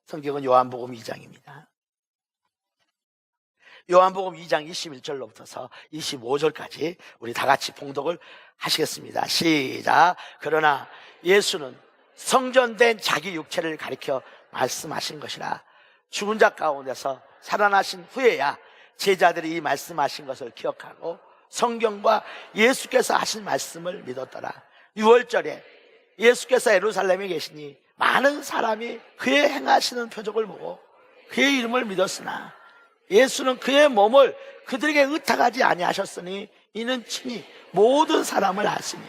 성경은 요한복음 2장입니다. 요한복음 2장 21절로부터서 25절까지 우리 다 같이 봉독을 하시겠습니다. 시작. 그러나 예수는 성전된 자기 육체를 가리켜 말씀하신 것이라. 죽은 자 가운데서 살아나신 후에야 제자들이 이 말씀하신 것을 기억하고 성경과 예수께서 하신 말씀을 믿었더라. 6월절에 예수께서 예루살렘에 계시니 많은 사람이 그의 행하시는 표적을 보고 그의 이름을 믿었으나 예수는 그의 몸을 그들에게 의탁하지 아니하셨으니 이는 친히 모든 사람을 아시며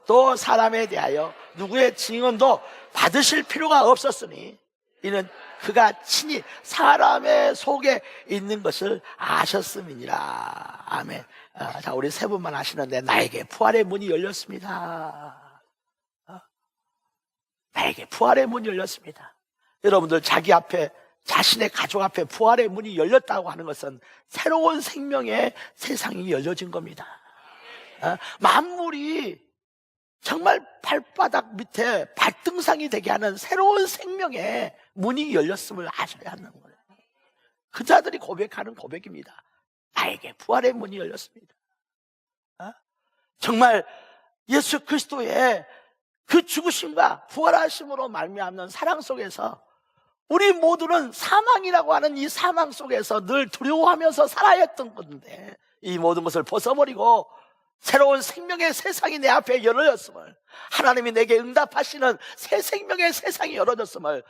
또 사람에 대하여 누구의 증언도 받으실 필요가 없었으니 이는 그가 친히 사람의 속에 있는 것을 아셨음이니라. 아멘. 자, 우리 세 분만 하시는데 나에게 부활의 문이 열렸습니다. 나에게 부활의 문이 열렸습니다. 여러분들 자기 앞에, 자신의 가족 앞에 부활의 문이 열렸다고 하는 것은 새로운 생명의 세상이 열려진 겁니다. 만물이 정말 발바닥 밑에 발등상이 되게 하는 새로운 생명의 문이 열렸음을 아셔야 하는 거예요. 그 자들이 고백하는 고백입니다. 나에게 부활의 문이 열렸습니다. 정말 예수 그리스도의 그 죽으심과 부활하심으로 말미암는 사랑 속에서 우리 모두는 사망이라고 하는 이 사망 속에서 늘 두려워하면서 살아야 했던 건데 이 모든 것을 벗어버리고 새로운 생명의 세상이 내 앞에 열어졌음을, 하나님이 내게 응답하시는 새 생명의 세상이 열어졌음을,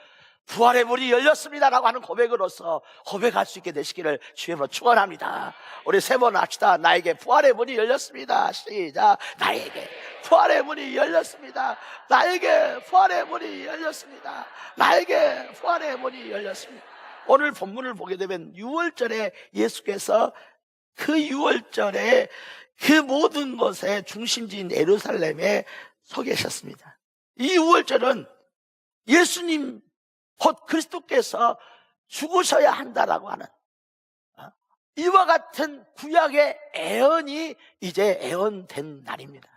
부활의 문이 열렸습니다라고 하는 고백으로서 고백할 수 있게 되시기를 주님으로 축원합니다. 우리 세 번 합시다. 나에게 부활의 문이 열렸습니다. 시작. 나에게 부활의 문이 열렸습니다. 나에게 부활의 문이 열렸습니다. 나에게 부활의 문이 열렸습니다. 오늘 본문을 보게 되면 6월절에 예수께서 그 6월절에 그 모든 것의 중심지인 예루살렘에 서 계셨습니다. 이 6월절은 예수님 곧 그리스도께서 죽으셔야 한다라고 하는 이와 같은 구약의 애언이 이제 애언된 날입니다.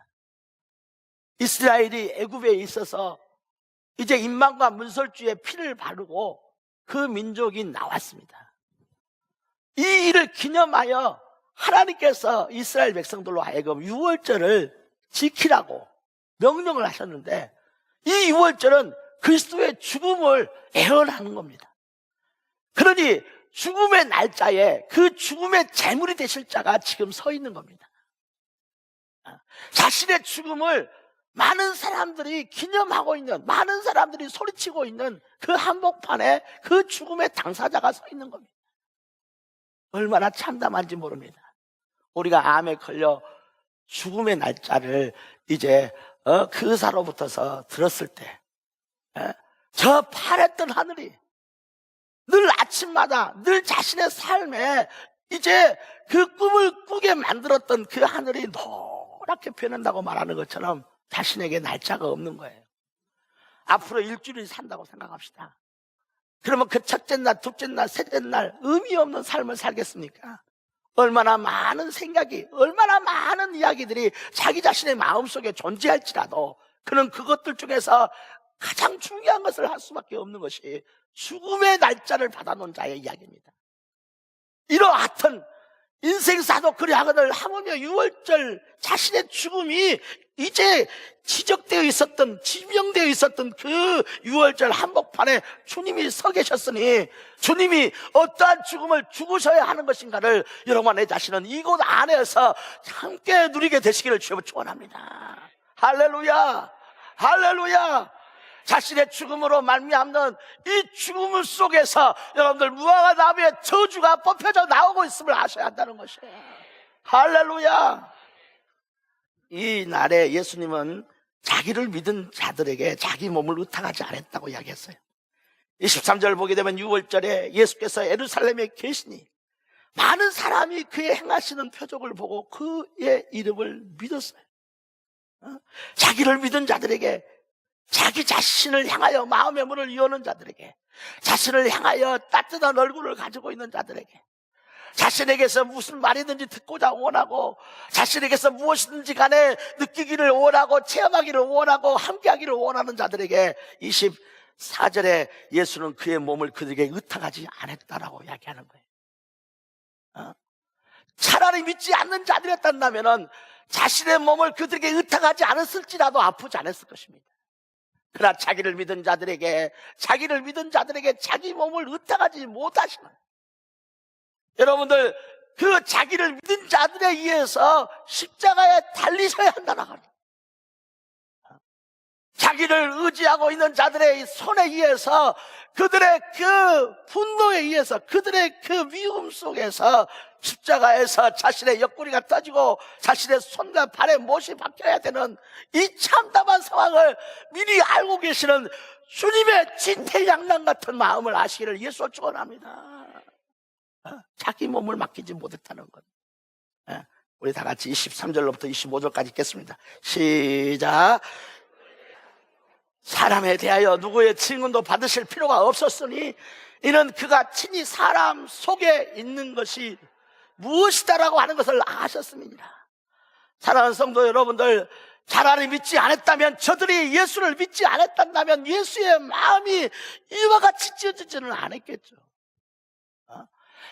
이스라엘이 애굽에 있어서 이제 임망과 문설주의 피를 바르고 그 민족이 나왔습니다. 이 일을 기념하여 하나님께서 이스라엘 백성들로 하여금 6월절을 지키라고 명령을 하셨는데 이 6월절은 그리스도의 죽음을 애언하는 겁니다. 그러니 죽음의 날짜에 그 죽음의 제물이 되실 자가 지금 서 있는 겁니다. 자신의 죽음을 많은 사람들이 기념하고 있는, 많은 사람들이 소리치고 있는 그 한복판에 그 죽음의 당사자가 서 있는 겁니다. 얼마나 참담한지 모릅니다. 우리가 암에 걸려 죽음의 날짜를 이제 그 의사로부터서 들었을 때 저 파랬던 하늘이 늘 아침마다 늘 자신의 삶에 이제 그 꿈을 꾸게 만들었던 그 하늘이 노랗게 변한다고 말하는 것처럼 자신에게 날짜가 없는 거예요. 앞으로 일주일이 산다고 생각합시다. 그러면 그 첫째 날, 둘째 날, 셋째 날 의미 없는 삶을 살겠습니까? 얼마나 많은 생각이, 얼마나 많은 이야기들이 자기 자신의 마음속에 존재할지라도 그는 그것들 중에서 가장 중요한 것을 할 수밖에 없는 것이 죽음의 날짜를 받아놓은 자의 이야기입니다. 이러하튼 인생사도 그리하거늘 하물며 6월절 자신의 죽음이 이제 지적되어 있었던, 지명되어 있었던 그 6월절 한복판에 주님이 서 계셨으니 주님이 어떠한 죽음을 죽으셔야 하는 것인가를 여러분과 내 자신은 이곳 안에서 함께 누리게 되시기를 주여 축원합니다. 할렐루야, 할렐루야. 자신의 죽음으로 말미암는 이 죽음 속에서 여러분들 무화과 나무의 저주가 뽑혀져 나오고 있음을 아셔야 한다는 것이에요. 할렐루야. 이 날에 예수님은 자기를 믿은 자들에게 자기 몸을 의탁하지 않았다고 이야기했어요. 23절 보게 되면 6월절에 예수께서 예루살렘에 계시니 많은 사람이 그의 행하시는 표적을 보고 그의 이름을 믿었어요. 자기를 믿은 자들에게, 자기 자신을 향하여 마음의 문을 여는 자들에게, 자신을 향하여 따뜻한 얼굴을 가지고 있는 자들에게, 자신에게서 무슨 말이든지 듣고자 원하고 자신에게서 무엇이든지 간에 느끼기를 원하고 체험하기를 원하고 함께하기를 원하는 자들에게 4절에 예수는 그의 몸을 그들에게 의탁하지 않았다라고 이야기하는 거예요. 차라리 믿지 않는 자들이었다면 자신의 몸을 그들에게 의탁하지 않았을지라도 아프지 않았을 것입니다. 그러나 자기를 믿은 자들에게 자기 몸을 의탁하지 못하시는, 여러분들 그 자기를 믿은 자들에 의해서 십자가에 달리셔야 한다는 거예요. 자기를 의지하고 있는 자들의 손에 의해서, 그들의 그 분노에 의해서, 그들의 그 미움 속에서 십자가에서 자신의 옆구리가 터지고 자신의 손과 발에 못이 박혀야 되는 이 참담한 상황을 미리 알고 계시는 주님의 진퇴양난 같은 마음을 아시기를 예수 축원합니다. 자기 몸을 맡기지 못했다는 것. 우리 다 같이 23절로부터 25절까지 읽겠습니다. 시작. 사람에 대하여 누구의 증언도 받으실 필요가 없었으니 이는 그가 친히 사람 속에 있는 것이 무엇이다라고 하는 것을 아셨습니다. 사랑하는 성도 여러분들, 차라리 믿지 않았다면, 저들이 예수를 믿지 않았다면 예수의 마음이 이와 같이 찢어지지는 않았겠죠.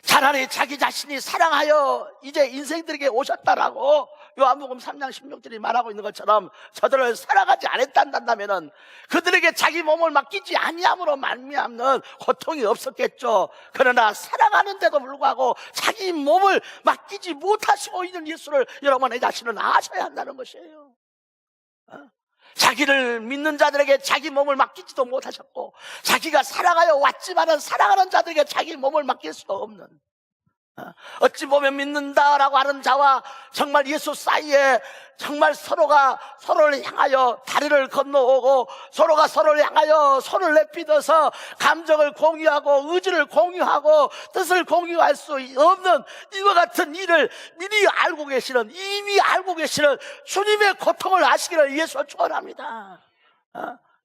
차라리 자기 자신이 사랑하여 이제 인생들에게 오셨다라고 요한복음 3장 16절이 말하고 있는 것처럼 저들을 사랑하지 않았다면 그들에게 자기 몸을 맡기지 아니함으로 말미암는 고통이 없었겠죠. 그러나 사랑하는데도 불구하고 자기 몸을 맡기지 못하시고 있는 예수를 여러분의 자신은 아셔야 한다는 것이에요. 자기를 믿는 자들에게 자기 몸을 맡기지도 못하셨고, 자기가 사랑하여 왔지만은 사랑하는 자들에게 자기 몸을 맡길 수가 없는, 어찌 보면 믿는다라고 하는 자와 정말 예수 사이에 정말 서로가 서로를 향하여 다리를 건너오고 서로가 서로를 향하여 손을 내밀어서 감정을 공유하고 의지를 공유하고 뜻을 공유할 수 없는 이와 같은 일을 미리 알고 계시는, 이미 알고 계시는 주님의 고통을 아시기를 예수 축원합니다.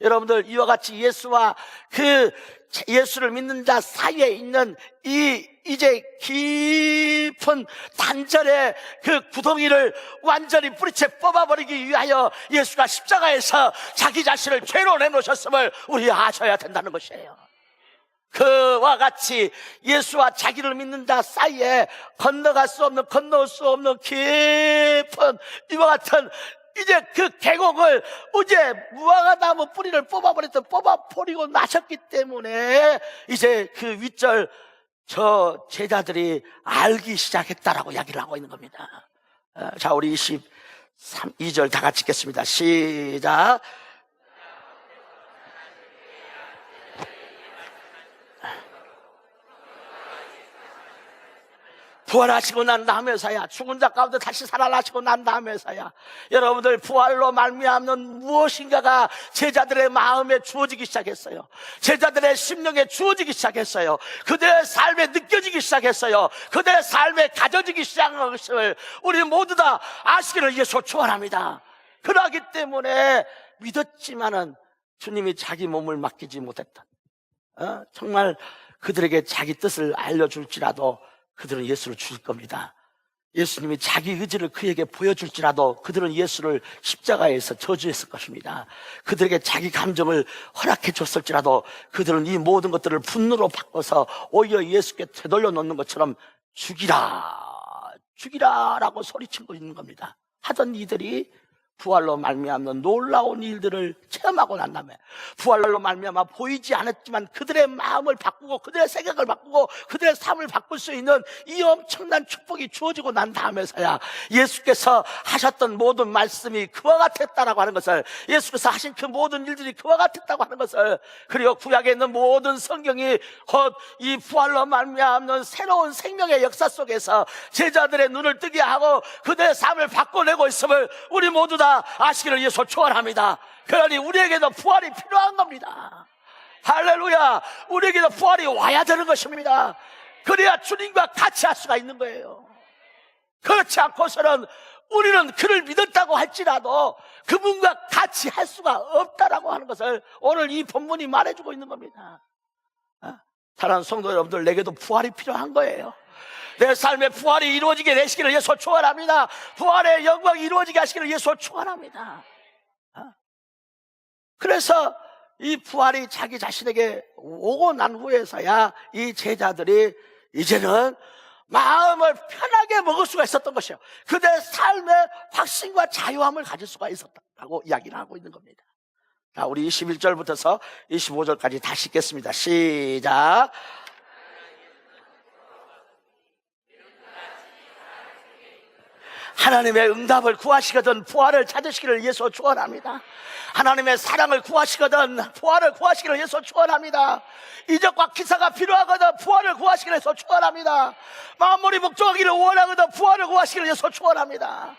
여러분들, 이와 같이 예수와 그 예수를 믿는 자 사이에 있는 이제 깊은 단절의 그 구덩이를 완전히 뿌리채 뽑아버리기 위하여 예수가 십자가에서 자기 자신을 죄로 내놓으셨음을 우리 아셔야 된다는 것이에요. 그와 같이 예수와 자기를 믿는 자 사이에 건너갈 수 없는, 건너올 수 없는 깊은 이와 같은 이제 그 계곡을 이제 무화과나무 뿌리를 뽑아버리고 나셨기 때문에 이제 그 윗절 저 제자들이 알기 시작했다라고 이야기를 하고 있는 겁니다. 자, 우리 22절 다 같이 읽겠습니다. 시작. 부활하시고 난 다음에서야, 죽은 자 가운데 다시 살아나시고 난 다음에서야 여러분들 부활로 말미암는 무엇인가가 제자들의 마음에 주어지기 시작했어요. 제자들의 심령에 주어지기 시작했어요. 그들의 삶에 느껴지기 시작했어요. 그들의 삶에 가져지기 시작한 것을 우리 모두 다 아시기를 예수 축원합니다. 그러기 때문에 믿었지만은 주님이 자기 몸을 맡기지 못했던, 정말 그들에게 자기 뜻을 알려줄지라도 그들은 예수를 죽일 겁니다. 예수님이 자기 의지를 그에게 보여줄지라도 그들은 예수를 십자가에서 저주했을 것입니다. 그들에게 자기 감정을 허락해 줬을지라도 그들은 이 모든 것들을 분노로 바꿔서 오히려 예수께 되돌려 놓는 것처럼 죽이라라고 소리치고 있는 겁니다. 하던 이들이 부활로 말미암는 놀라운 일들을 체험하고 난 다음에, 부활로 말미암아 보이지 않았지만 그들의 마음을 바꾸고 그들의 생각을 바꾸고 그들의 삶을 바꿀 수 있는 이 엄청난 축복이 주어지고 난 다음에서야 예수께서 하셨던 모든 말씀이 그와 같았다라고 하는 것을, 예수께서 하신 그 모든 일들이 그와 같았다고 하는 것을, 그리고 구약에 있는 모든 성경이 곧 이 부활로 말미암는 새로운 생명의 역사 속에서 제자들의 눈을 뜨게 하고 그들의 삶을 바꿔내고 있음을 우리 모두 다 아시기를 예수 축원합니다. 그러니 우리에게도 부활이 필요한 겁니다. 할렐루야. 우리에게도 부활이 와야 되는 것입니다. 그래야 주님과 같이 할 수가 있는 거예요. 그렇지 않고서는 우리는 그를 믿었다고 할지라도 그분과 같이 할 수가 없다라고 하는 것을 오늘 이 본문이 말해주고 있는 겁니다. 사랑하는 성도 여러분들, 내게도 부활이 필요한 거예요. 내 삶의 부활이 이루어지게 되시기를 예수 축원합니다. 부활의 영광이 이루어지게 하시기를 예수 축원합니다. 그래서 이 부활이 자기 자신에게 오고 난 후에서야 이 제자들이 이제는 마음을 편하게 먹을 수가 있었던 것이에요. 그들의 삶의 확신과 자유함을 가질 수가 있었다고 이야기를 하고 있는 겁니다. 자, 우리 21절부터서 25절까지 다시 읽겠습니다. 시작. 하나님의 응답을 구하시거든 부활을 찾으시기를 예수 축원합니다. 하나님의 사랑을 구하시거든 부활을 구하시기를 예수 축원합니다. 이적과 기사가 필요하거든 부활을 구하시기를 예수 축원합니다. 만물이 복종하기를 원하거든 부활을 구하시기를 예수 축원합니다.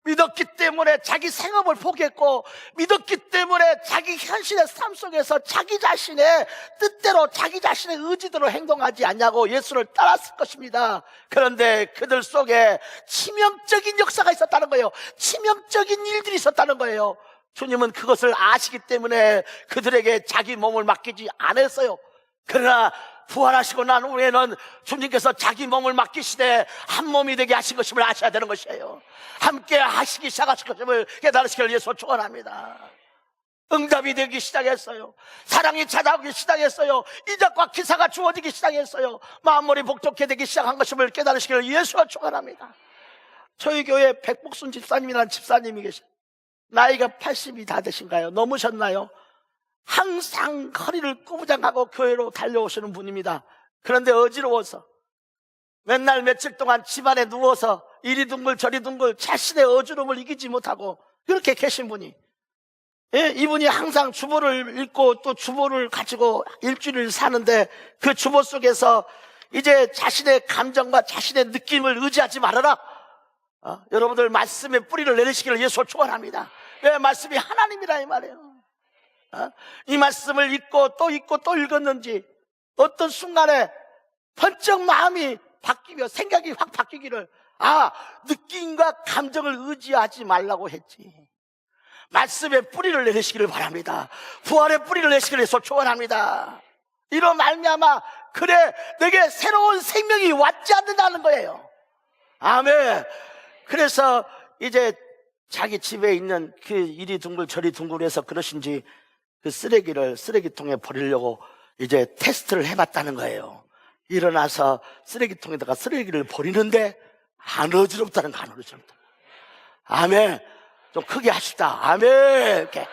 믿었기 때문에 자기 생업을 포기했고, 믿었기 때문에 자기 현실의 삶 속에서 자기 자신의 뜻대로 자기 자신의 의지대로 행동하지 않냐고 예수를 따랐을 것입니다. 그런데 그들 속에 치명적인 역사가 있었다는 거예요. 치명적인 일들이 있었다는 거예요. 주님은 그것을 아시기 때문에 그들에게 자기 몸을 맡기지 않았어요. 그러나 부활하시고 난 후에는 주님께서 자기 몸을 맡기시되 한 몸이 되게 하신 것임을 아셔야 되는 것이에요. 함께 하시기 시작하실 것임을 깨달으시기를 예수 축원합니다. 응답이 되기 시작했어요. 사랑이 찾아오기 시작했어요. 이적과 기사가 주어지기 시작했어요. 만물이 복종케 되기 시작한 것임을 깨달으시기를 예수 축원합니다. 저희 교회 백복순 집사님이라는 집사님이 계세요. 나이가 80이 다 되신가요? 넘으셨나요? 항상 허리를 꾸부장하고 교회로 달려오시는 분입니다. 그런데 어지러워서 맨날 며칠 동안 집안에 누워서 이리 둥글 저리 둥글 자신의 어지러움을 이기지 못하고 그렇게 계신 분이, 예, 이분이 항상 주보를 읽고 또 주보를 가지고 일주일을 사는데 그 주보 속에서 이제 자신의 감정과 자신의 느낌을 의지하지 말아라. 여러분들 말씀의 뿌리를 내리시기를 예수 축원합니다. 왜? 말씀이 하나님이라 이 말이에요. 이 말씀을 읽고 또 읽었는지 어떤 순간에 번쩍 마음이 바뀌며 생각이 확 바뀌기를, 느낌과 감정을 의지하지 말라고 했지. 말씀의 뿌리를 내리시기를 바랍니다. 부활의 뿌리를 내시기를 해서 축원합니다. 이로 말미암아 그래 내게 새로운 생명이 왔지 않는다는 거예요. 아멘. 그래서 이제 자기 집에 있는 그 이리 둥글 저리 둥글해서 그러신지 그 쓰레기를 쓰레기통에 버리려고 이제 테스트를 해봤다는 거예요. 일어나서 쓰레기통에다가 쓰레기를 버리는데 안 어지럽다는 거, 안 어지럽다. 아멘. 좀 크게 하시다. 아멘. 이렇게.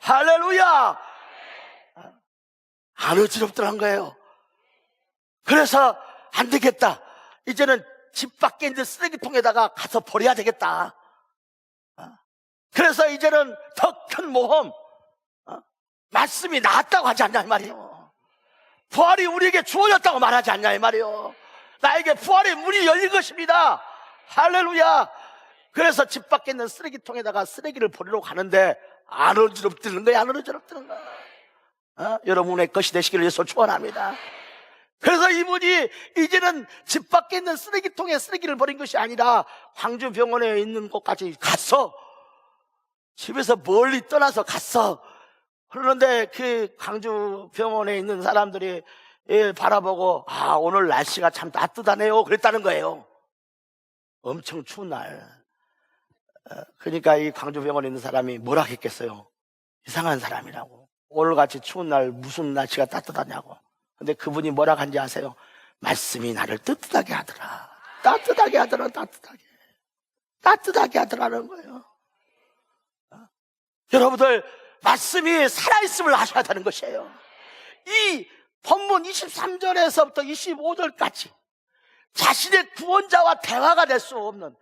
할렐루야. 안 어지럽더란 거예요. 그래서 안 되겠다. 이제는 집 밖에 있는 쓰레기통에다가 가서 버려야 되겠다. 그래서 이제는 더 큰 모험, 말씀이 나았다고 하지 않냐 이 말이에요. 부활이 우리에게 주어졌다고 말하지 않냐 이 말이에요. 나에게 부활의 문이 열린 것입니다. 할렐루야. 그래서 집 밖에 있는 쓰레기통에다가 쓰레기를 버리러 가는데 안 어지럽드는 거야, 안 어지럽드는 거야. 여러분의 것이 되시기를 예수 축원합니다. 그래서 이분이 이제는 집 밖에 있는 쓰레기통에 쓰레기를 버린 것이 아니라 광주병원에 있는 곳까지 갔어. 집에서 멀리 떠나서 갔어. 그러는데 그 광주병원에 있는 사람들이 바라보고, 오늘 날씨가 참 따뜻하네요 그랬다는 거예요. 엄청 추운 날. 그러니까 이 광주병원에 있는 사람이 뭐라 했겠어요? 이상한 사람이라고. 오늘같이 추운 날 무슨 날씨가 따뜻하냐고. 근데 그분이 뭐라 한지 아세요? 말씀이 나를 뜨뜻하게 하더라. 따뜻하게 하더라. 따뜻하게 하더라는 거예요. 여러분들, 말씀이 살아있음을 아셔야 되는 것이에요. 이 본문 23절에서부터 25절까지 자신의 구원자와 대화가 될 수 없는,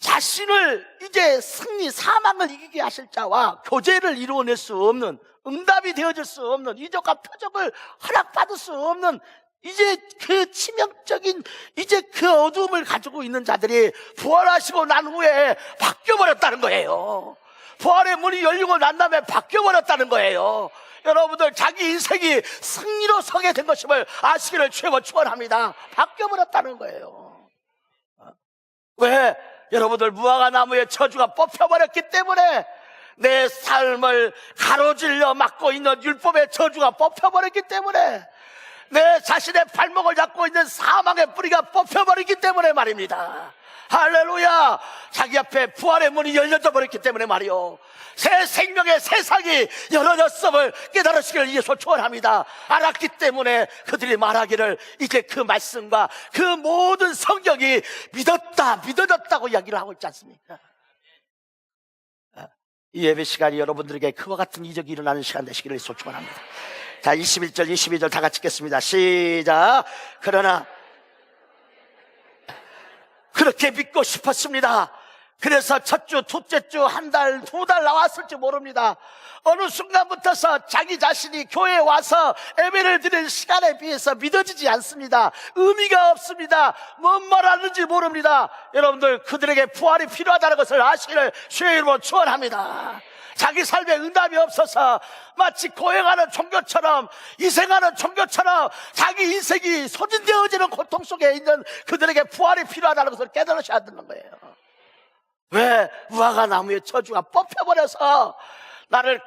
자신을 이제 승리, 사망을 이기게 하실 자와 교제를 이루어낼 수 없는, 응답이 되어질 수 없는, 이적과 표적을 허락받을 수 없는, 이제 그 치명적인, 이제 그 어두움을 가지고 있는 자들이 부활하시고 난 후에 바뀌어버렸다는 거예요. 부활의 문이 열리고 난 다음에 바뀌어버렸다는 거예요. 여러분들, 자기 인생이 승리로 서게 된 것임을 아시기를 주여 축원합니다. 바뀌어버렸다는 거예요. 왜? 여러분들, 무화과 나무의 저주가 뽑혀버렸기 때문에, 내 삶을 가로질러 막고 있는 율법의 저주가 뽑혀버렸기 때문에, 내 자신의 발목을 잡고 있는 사망의 뿌리가 뽑혀버리기 때문에 말입니다. 할렐루야. 자기 앞에 부활의 문이 열려져 버렸기 때문에 말이요, 새 생명의 세상이 열어졌음을 깨달으시기를 예수 축원합니다. 알았기 때문에 그들이 말하기를 이제 그 말씀과 그 모든 성경이 믿어졌다고 이야기를 하고 있지 않습니까? 이 예배 시간이 여러분들에게 그와 같은 이적이 일어나는 시간 되시기를 예수 축원합니다. 자, 21절 22절 다 같이 읽겠습니다. 시작. 그러나 그렇게 믿고 싶었습니다. 그래서 첫 주, 둘째 주, 한 달, 두 달 나왔을지 모릅니다. 어느 순간부터서 자기 자신이 교회에 와서 예배를 드릴 시간에 비해서 믿어지지 않습니다. 의미가 없습니다. 뭔 말하는지 모릅니다. 여러분들, 그들에게 부활이 필요하다는 것을 아시기를 주의 이름으로 축원합니다. 자기 삶에 응답이 없어서 마치 고행하는 종교처럼, 희생하는 종교처럼 자기 인생이 소진되어지는 고통 속에 있는 그들에게 부활이 필요하다는 것을 깨달으셔야 되는 거예요. 왜? 무화과 나무의 저주가 뽑혀버려서 나를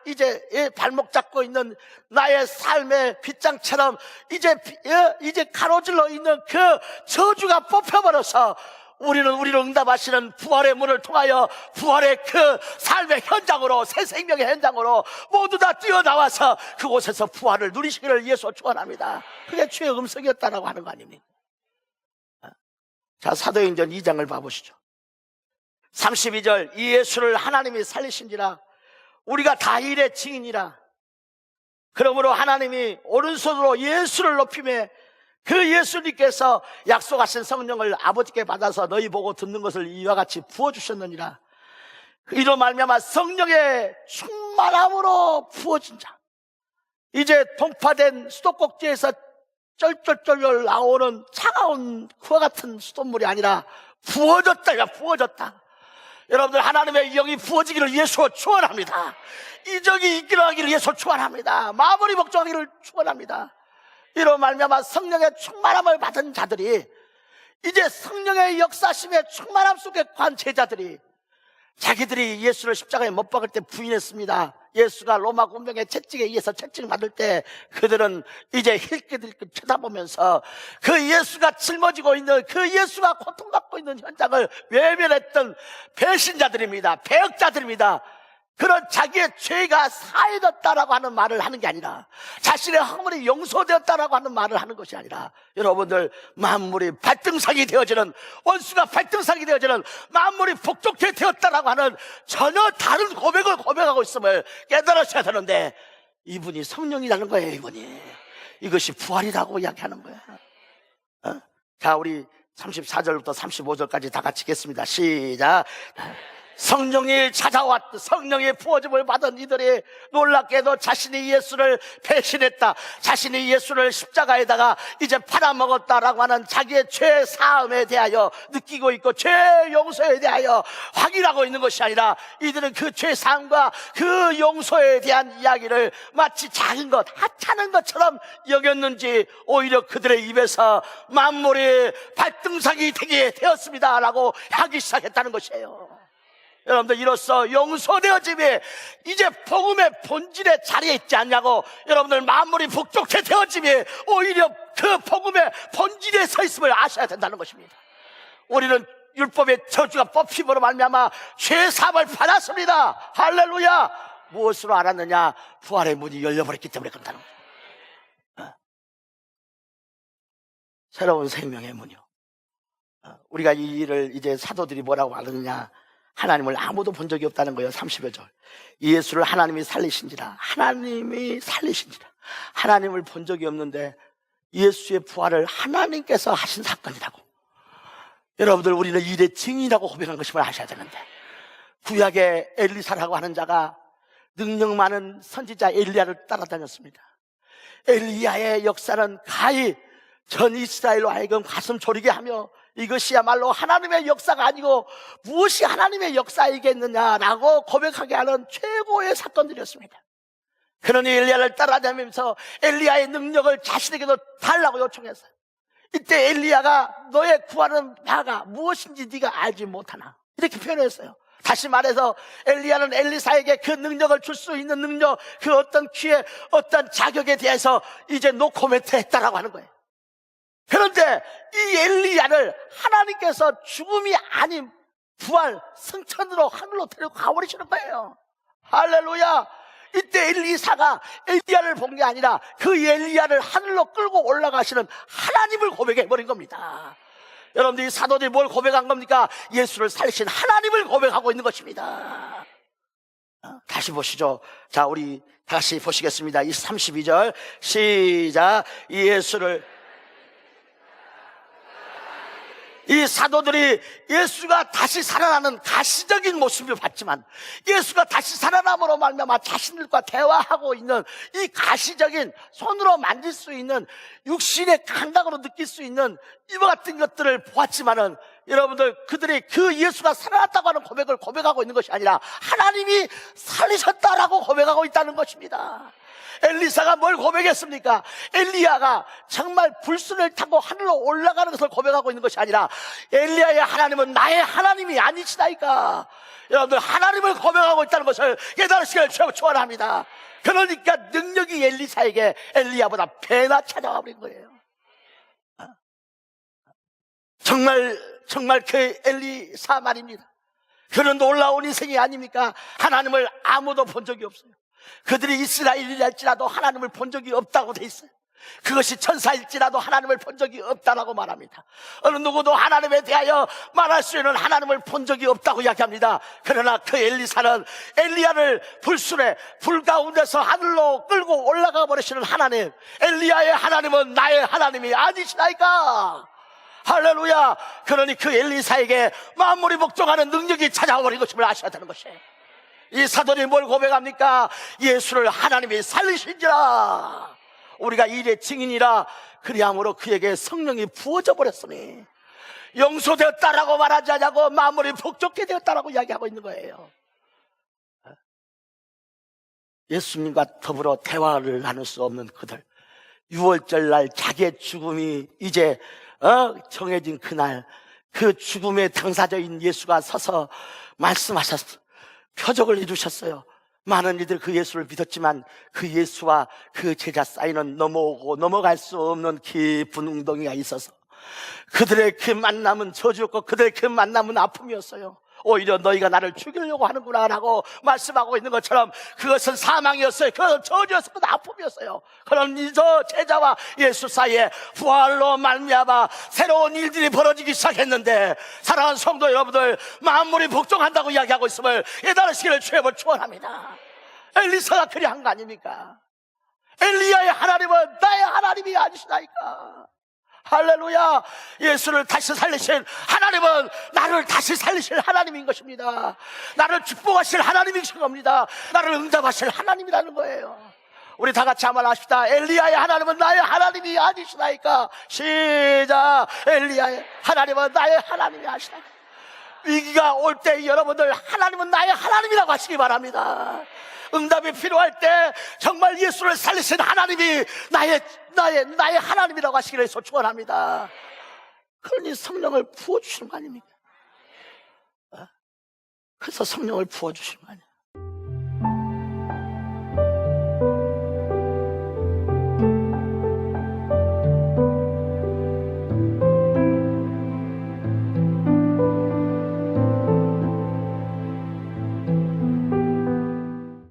이제 발목 잡고 있는 나의 삶의 빗장처럼 이제 가로질러 있는 그 저주가 뽑혀버려서 우리를 응답하시는 부활의 문을 통하여 부활의 그 삶의 현장으로, 새 생명의 현장으로 모두 다 뛰어나와서 그곳에서 부활을 누리시기를 예수 축원합니다. 그게 주의 음성이었다라고 하는 거 아닙니까? 자, 사도행전 2장을 봐보시죠. 32절, 이 예수를 하나님이 살리신지라 우리가 다 일의 증인이라. 그러므로 하나님이 오른손으로 예수를 높이매 그 예수님께서 약속하신 성령을 아버지께 받아서 너희 보고 듣는 것을 이와 같이 부어주셨느니라. 이로 말미암아 성령의 충만함으로 부어진 자, 이제 동파된 수도꼭지에서 쩔쩔쩔 나오는 차가운 그와 같은 수돗물이 아니라 부어졌다. 여러분들, 하나님의 영이 부어지기를 예수 축원합니다. 이적이 일어나기를 예수 축원합니다. 마무리 복종하기를 축원합니다. 이로 말미암아 성령의 충만함을 받은 자들이, 이제 성령의 역사심의 충만함 속에 관 제자들이, 자기들이 예수를 십자가에 못 박을 때 부인했습니다. 예수가 로마 군병의 채찍에 의해서 채찍을 맞을 때 그들은 이제 힐끗힐끗 쳐다보면서 그 예수가 짊어지고 있는, 그 예수가 고통받고 있는 현장을 외면했던 배신자들입니다. 배역자들입니다. 그런 자기의 죄가 사해졌다라고 하는 말을 하는 게 아니라, 자신의 허물이 용서되었다라고 하는 말을 하는 것이 아니라, 여러분들, 만물이 발등상이 되어지는, 원수가 발등상이 되어지는, 만물이 복종케 되었다라고 하는 전혀 다른 고백을 고백하고 있음을 깨달으셔야 되는데, 이분이 성령이라는 거예요. 이것이 부활이라고 이야기하는 거야. 자, 우리 34절부터 35절까지 다 같이 읽겠습니다. 시작. 성령이 찾아왔다. 성령의 부어짐을 받은 이들이 놀랍게도 자신이 예수를 배신했다, 자신이 예수를 십자가에다가 이제 팔아먹었다라고 하는 자기의 죄 사함에 대하여 느끼고 있고, 죄 용서에 대하여 확인하고 있는 것이 아니라, 이들은 그 죄 사함과 그 용서에 대한 이야기를 마치 작은 것, 하찮은 것처럼 여겼는지, 오히려 그들의 입에서 만물이 발등상이 되게 되었습니다 라고 하기 시작했다는 것이에요. 여러분들, 이로써 용서되어짐이 이제 복음의 본질의 자리에 있지 않냐고. 여러분들, 만물이 복종케 되어짐이 오히려 그 복음의 본질에 서 있음을 아셔야 된다는 것입니다. 우리는 율법의 저주가 뽑힘으로 말미암아 죄사함을 받았습니다. 할렐루야. 무엇으로 알았느냐? 부활의 문이 열려버렸기 때문에 그렇다는 거예요. 새로운 생명의 문이요. 우리가 이 일을 이제 사도들이 뭐라고 하느냐? 하나님을 아무도 본 적이 없다는 거예요. 30여 절. 예수를 하나님이 살리신지라. 하나님을 본 적이 없는데 예수의 부활을 하나님께서 하신 사건이라고. 여러분들, 우리는 일의 증인이라고 고백한 것임을 아셔야 되는데, 구약의 엘리사라고 하는 자가 능력 많은 선지자 엘리야를 따라다녔습니다. 엘리야의 역사는 가히 전 이스라엘로 하여금 가슴 졸이게 하며, 이것이야말로 하나님의 역사가 아니고 무엇이 하나님의 역사이겠느냐라고 고백하게 하는 최고의 사건들이었습니다. 그러니 엘리야를 따라다니면서 엘리야의 능력을 자신에게도 달라고 요청했어요. 이때 엘리야가 너의 구하는 바가 무엇인지 네가 알지 못하나, 이렇게 표현했어요. 다시 말해서 엘리야는 엘리사에게 그 능력을 줄 수 있는 능력, 그 어떤 기회, 어떤 자격에 대해서 이제 노코멘트 했다라고 하는 거예요. 그런데 이 엘리야를 하나님께서 죽음이 아닌 부활, 승천으로 하늘로 데리고 가버리시는 거예요. 할렐루야. 이때 엘리사가 엘리야를 본 게 아니라 그 엘리야를 하늘로 끌고 올라가시는 하나님을 고백해버린 겁니다. 여러분들이 사도들이 뭘 고백한 겁니까? 예수를 살리신 하나님을 고백하고 있는 것입니다. 다시 보시죠. 자, 우리 다시 보시겠습니다. 이 32절 시작. 이 사도들이 예수가 다시 살아나는 가시적인 모습을 봤지만 예수가 다시 살아남으로 말미암아 자신들과 대화하고 있는 이 가시적인, 손으로 만질 수 있는, 육신의 감각으로 느낄 수 있는 이와 같은 것들을 보았지만은, 여러분들, 그들이 그 예수가 살아났다고 하는 고백을 고백하고 있는 것이 아니라 하나님이 살리셨다라고 고백하고 있다는 것입니다. 엘리사가 뭘 고백했습니까? 엘리야가 정말 불순을 타고 하늘로 올라가는 것을 고백하고 있는 것이 아니라 엘리야의 하나님은 나의 하나님이 아니시다니까. 여러분들, 하나님을 고백하고 있다는 것을 깨달으시기를 축원합니다. 그러니까 능력이 엘리사에게 엘리야보다 배나 찾아와 버린 거예요. 정말 그 엘리사 말입니다. 그는 놀라운 인생이 아닙니까? 하나님을 아무도 본 적이 없어요. 그들이 이스라엘일지라도 하나님을 본 적이 없다고 돼 있어요. 그것이 천사일지라도 하나님을 본 적이 없다라고 말합니다. 어느 누구도 하나님에 대하여 말할 수 있는 하나님을 본 적이 없다고 이야기합니다. 그러나 그 엘리사는 엘리야를 불순에 불 가운데서 하늘로 끌고 올라가 버리시는 하나님, 엘리야의 하나님은 나의 하나님이 아니시나이까. 할렐루야. 그러니 그 엘리사에게 만물이 복종하는 능력이 찾아와 버린 것임을 아셔야 되는 것이에요. 이 사도들이 뭘 고백합니까? 예수를 하나님이 살리신지라. 우리가 일의 증인이라. 그리함으로 그에게 성령이 부어져 버렸으니 용서되었다라고 말하지 않냐고, 만물이 복종케 되었다라고 이야기하고 있는 거예요. 예수님과 더불어 대화를 나눌 수 없는 그들, 6월절 날 자기의 죽음이 이제 정해진 그날, 그 죽음의 당사자인 예수가 서서 말씀하셨어요. 표적을 해주셨어요. 많은 이들 그 예수를 믿었지만 그 예수와 그 제자 사이는 넘어오고 넘어갈 수 없는 깊은 웅덩이가 있어서 그들의 그 만남은 저주였고 그들의 그 만남은 아픔이었어요. 오히려 너희가 나를 죽이려고 하는구나 라고 말씀하고 있는 것처럼 그것은 사망이었어요. 그것은 저주였고 아픔이었어요. 그럼 저 제자와 예수 사이에 부활로 말미암아 새로운 일들이 벌어지기 시작했는데, 사랑하는 성도 여러분들, 만물이 복종한다고 이야기하고 있음을 깨달으시기를 주님을 축원합니다. 엘리사가 그리한 거 아닙니까? 엘리야의 하나님은 나의 하나님이 아니시다니까. 할렐루야. 예수를 다시 살리신 하나님은 나를 다시 살리실 하나님인 것입니다. 나를 축복하실 하나님이신 겁니다. 나를 응답하실 하나님이라는 거예요. 우리 다 같이 한번 합시다. 엘리야의 하나님은 나의 하나님이 아니시나이까. 시작. 엘리야의 하나님은 나의 하나님이 아시다. 위기가 올 때 여러분들, 하나님은 나의 하나님이라고 하시기 바랍니다. 응답이 필요할 때 정말 예수를 살리신 하나님이 나의 하나님이라고 하시기를 축원합니다. 그러니 성령을 부어주시는 거 아닙니까? 그래서 성령을 부어주시는 거 아니에요.